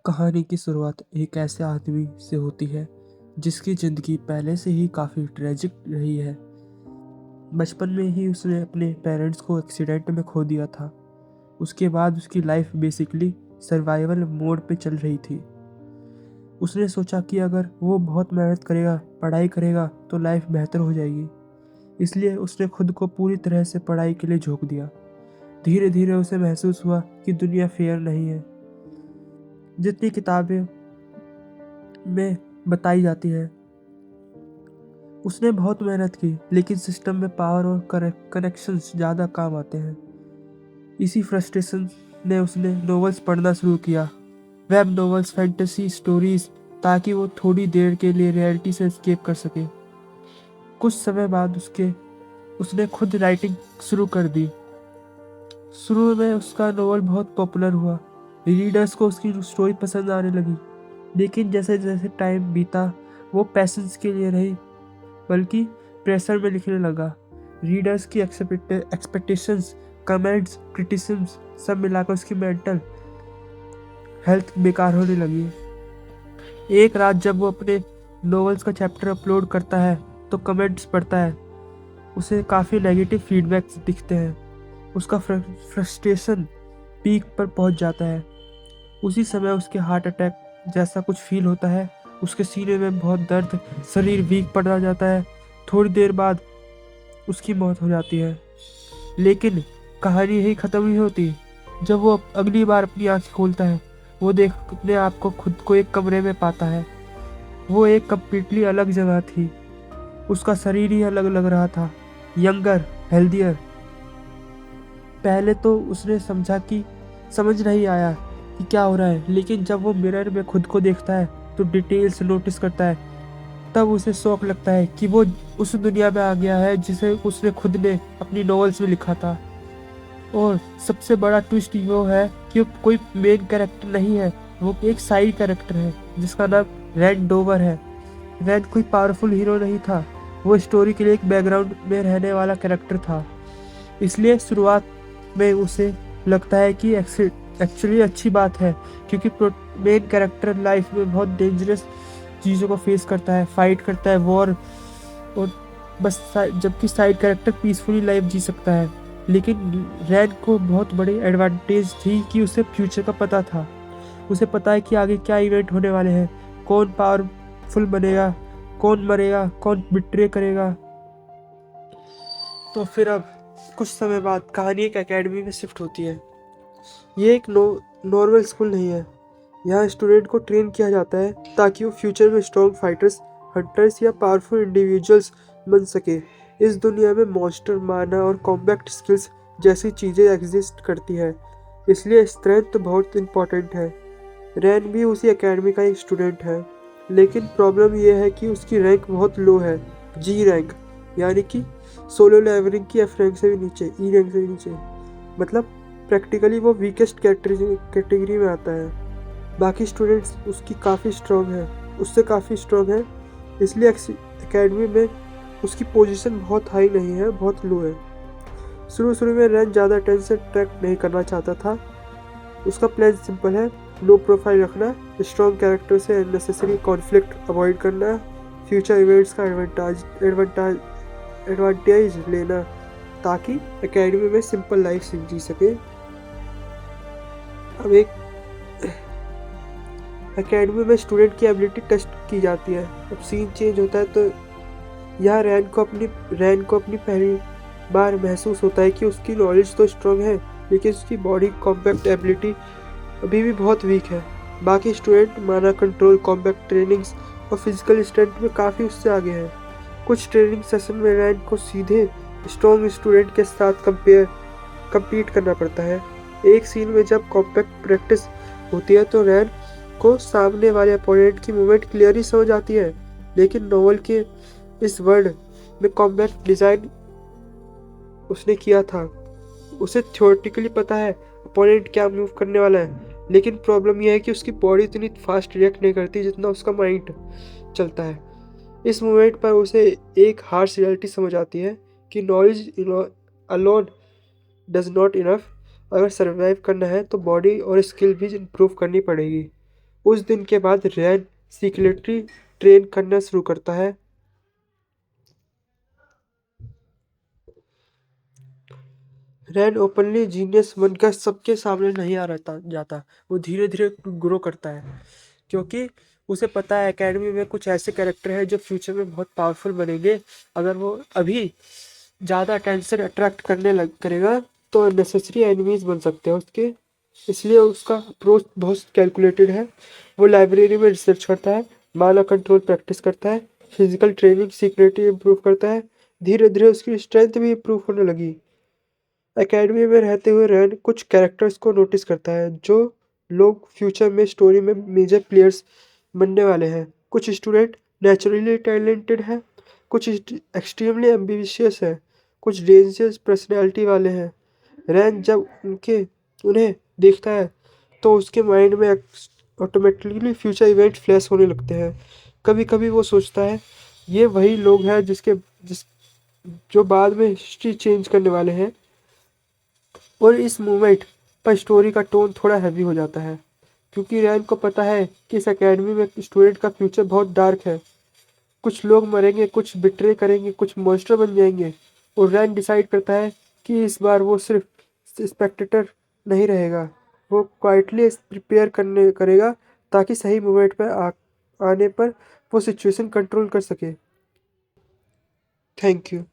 कहानी की शुरुआत एक ऐसे आदमी से होती है जिसकी ज़िंदगी पहले से ही काफ़ी ट्रेजिक रही है। बचपन में ही उसने अपने पेरेंट्स को एक्सीडेंट में खो दिया था। उसके बाद उसकी लाइफ बेसिकली सर्वाइवल मोड पे चल रही थी। उसने सोचा कि अगर वो बहुत मेहनत करेगा, पढ़ाई करेगा तो लाइफ बेहतर हो जाएगी। इसलिए उसने खुद को पूरी तरह से पढ़ाई के लिए झोंक दिया। धीरे धीरे उसे महसूस हुआ कि दुनिया फेयर नहीं है जितनी किताबें में बताई जाती है। उसने बहुत मेहनत की, लेकिन सिस्टम में पावर और कनेक्शंस ज़्यादा काम आते हैं। इसी फ्रस्ट्रेशन ने उसने नॉवेल्स पढ़ना शुरू किया, वेब नॉवेल्स, फैंटेसी स्टोरीज, ताकि वो थोड़ी देर के लिए रियलिटी से एस्केप कर सके। कुछ समय बाद उसने खुद राइटिंग शुरू कर दी। शुरू में उसका नॉवल बहुत पॉपुलर हुआ, रीडर्स को उसकी स्टोरी पसंद आने लगी। लेकिन जैसे जैसे टाइम बीता, वो पैशंस के लिए नहीं बल्कि प्रेशर में लिखने लगा। रीडर्स की एक्सपेक्टेशंस, कमेंट्स, क्रिटिसिज्म्स सब मिलाकर उसकी मेंटल हेल्थ बेकार होने लगी। एक रात जब वो अपने नॉवेल्स का चैप्टर अपलोड करता है तो कमेंट्स पढ़ता है, उसे काफ़ी नेगेटिव फीडबैक्स दिखते हैं। उसका फ्रस्ट्रेशन पीक पर पहुंच जाता है। उसी समय उसके हार्ट अटैक जैसा कुछ फील होता है। उसके सीने में बहुत दर्द, शरीर वीक पड़ा जाता है। थोड़ी देर बाद उसकी मौत हो जाती है। लेकिन कहानी यही ख़त्म नहीं होती। जब वो अगली बार अपनी आँखें खोलता है, वो देखने आप को खुद को एक कमरे में पाता है। वो एक कम्प्लीटली अलग जगह थी। उसका शरीर ही अलग लग रहा था, यंगर, हेल्दियर। पहले तो उसने समझ नहीं आया कि क्या हो रहा है, लेकिन जब वो मिरर में खुद को देखता है तो डिटेल्स नोटिस करता है। तब उसे शौक लगता है कि वो उस दुनिया में आ गया है जिसे उसने खुद ने अपनी नॉवेल्स में लिखा था। और सबसे बड़ा ट्विस्ट वो है कि वो कोई मेन कैरेक्टर नहीं है, वो एक साइड कैरेक्टर है जिसका नाम रैन डोवर है। रैन कोई पावरफुल हीरो नहीं था, वो स्टोरी के लिए एक बैकग्राउंड में रहने वाला कैरेक्टर था। इसलिए शुरुआत में उसे लगता है कि एक्चुअली अच्छी बात है, क्योंकि मेन कैरेक्टर लाइफ में बहुत डेंजरस चीज़ों को फेस करता है, फाइट करता है, वॉर, और जबकि साइड कैरेक्टर पीसफुली लाइफ जी सकता है। लेकिन रैन को बहुत बड़ी एडवांटेज थी कि उसे फ्यूचर का पता था। उसे पता है कि आगे क्या इवेंट होने वाले हैं, कौन पावरफुल बनेगा, कौन मरेगा, कौन बिट्रे करेगा। तो फिर अब कुछ समय बाद कहानी एक एकेडमी में शिफ्ट होती है। ये एक नॉर्मल स्कूल नहीं है। यहाँ स्टूडेंट को ट्रेन किया जाता है ताकि वो फ्यूचर में स्ट्रॉन्ग फाइटर्स, हंटर्स या पावरफुल इंडिविजुअल्स बन सके। इस दुनिया में मॉन्स्टर मारना और कॉम्बैट स्किल्स जैसी चीज़ें एग्जिस्ट करती है, इसलिए स्ट्रेंथ बहुत इंपॉर्टेंट है। रैन भी उसी एकेडमी का एक स्टूडेंट है, लेकिन प्रॉब्लम यह है कि उसकी रैंक बहुत लो है, जी रैंक, यानी कि सोलो लेवलिंग की एफ रैंक से भी नीचे, ई रैंक से भी नीचे। मतलब प्रैक्टिकली वो वीकेस्ट कैटेगरी में आता है। बाकी स्टूडेंट्स उससे काफ़ी स्ट्रॉन्ग है, इसलिए एकेडमी में उसकी पोजीशन बहुत हाई नहीं है, बहुत लो है। शुरू में रैन ज़्यादा टेंशन ट्रैक नहीं करना चाहता था। उसका प्लान सिंपल है, लो प्रोफाइल रखना, स्ट्रॉन्ग कैरेक्टर से अननेसेसरी कॉन्फ्लिक्ट अवॉइड करना, फ्यूचर इवेंट्स का एडवांटेज लेना, ताकि एकेडमी में सिंपल लाइफ जी सके। अब एक एकेडमी में स्टूडेंट की एबिलिटी टेस्ट की जाती है। अब सीन चेंज होता है तो यहाँ रैन को अपनी पहली बार महसूस होता है कि उसकी नॉलेज तो स्ट्रॉन्ग है, लेकिन उसकी बॉडी कॉम्पैक्ट एबिलिटी अभी भी बहुत वीक है। बाकी स्टूडेंट माना कंट्रोल, कॉम्पैक्ट ट्रेनिंग्स और फिजिकल स्ट्रेंथ में काफ़ी उससे आगे हैं। कुछ ट्रेनिंग सेशन में रैन को सीधे स्ट्रॉन्ग स्टूडेंट के साथ कम्पीट करना पड़ता है। एक सीन में जब कॉम्पैक्ट प्रैक्टिस होती है तो रैन को सामने वाले अपोनेंट की मूवमेंट क्लियरली समझ आती है, लेकिन नॉवल के इस वर्ल्ड में कॉम्बैट डिज़ाइन उसने किया था, उसे थ्योरेटिकली पता है अपोनेंट क्या मूव करने वाला है। लेकिन प्रॉब्लम यह है कि उसकी बॉडी इतनी फास्ट रिएक्ट नहीं करती जितना उसका माइंड चलता है। इस मोमेंट पर उसे एक हार्श रियलिटी समझ आती है कि knowledge alone does not enough. अगर सर्वाइव करना है तो बॉडी और स्किल भी इम्प्रूव करनी पड़ेगी। उस दिन के बाद रैन सीक्रेटली ट्रेन करना शुरू करता है। रैन ओपनली जीनियस बनकर सबके सामने नहीं आ रहता जाता। वो धीरे धीरे ग्रो करता है, क्योंकि उसे पता है एकेडमी में कुछ ऐसे कैरेक्टर हैं जो फ्यूचर में बहुत पावरफुल बनेंगे। अगर वो अभी ज़्यादा अटेंशन अट्रैक्ट करने लग करेगा तो नेसेसरी एनिमीज बन सकते हैं उसके। इसलिए उसका अप्रोच बहुत कैलकुलेटेड है। वो लाइब्रेरी में रिसर्च करता है, माना कंट्रोल प्रैक्टिस करता है, फिजिकल ट्रेनिंग सीक्रेटली इम्प्रूव करता है। धीरे धीरे उसकी स्ट्रेंथ भी इम्प्रूव होने लगी। एकेडमी में रहते हुए रैन कुछ कैरेक्टर्स को नोटिस करता है जो लोग फ्यूचर में स्टोरी में मेजर प्लेयर्स बनने वाले हैं। कुछ स्टूडेंट नेचुरली टैलेंटेड हैं, कुछ एक्सट्रीमली एम्बिशियस है, कुछ डेंजरस पर्सनैलिटी वाले हैं। रैन जब उन्हें देखता है तो उसके माइंड में ऑटोमेटिकली फ्यूचर इवेंट फ्लैश होने लगते हैं। कभी कभी वो सोचता है ये वही लोग हैं जिस जो बाद में हिस्ट्री चेंज करने वाले हैं। और इस मूवमेंट पर स्टोरी का टोन थोड़ा हैवी हो जाता है, क्योंकि रैन को पता है कि इस एकेडमी में स्टूडेंट का फ्यूचर बहुत डार्क है। कुछ लोग मरेंगे, कुछ बिट्रे करेंगे, कुछ मॉन्स्टर बन जाएंगे। और रैन डिसाइड करता है कि इस बार वो सिर्फ स्पेक्टेटर नहीं रहेगा, वो क्वाइटली प्रिपेयर करने करेगा ताकि सही मोमेंट पर आने पर वो सिचुएशन कंट्रोल कर सके। Thank you.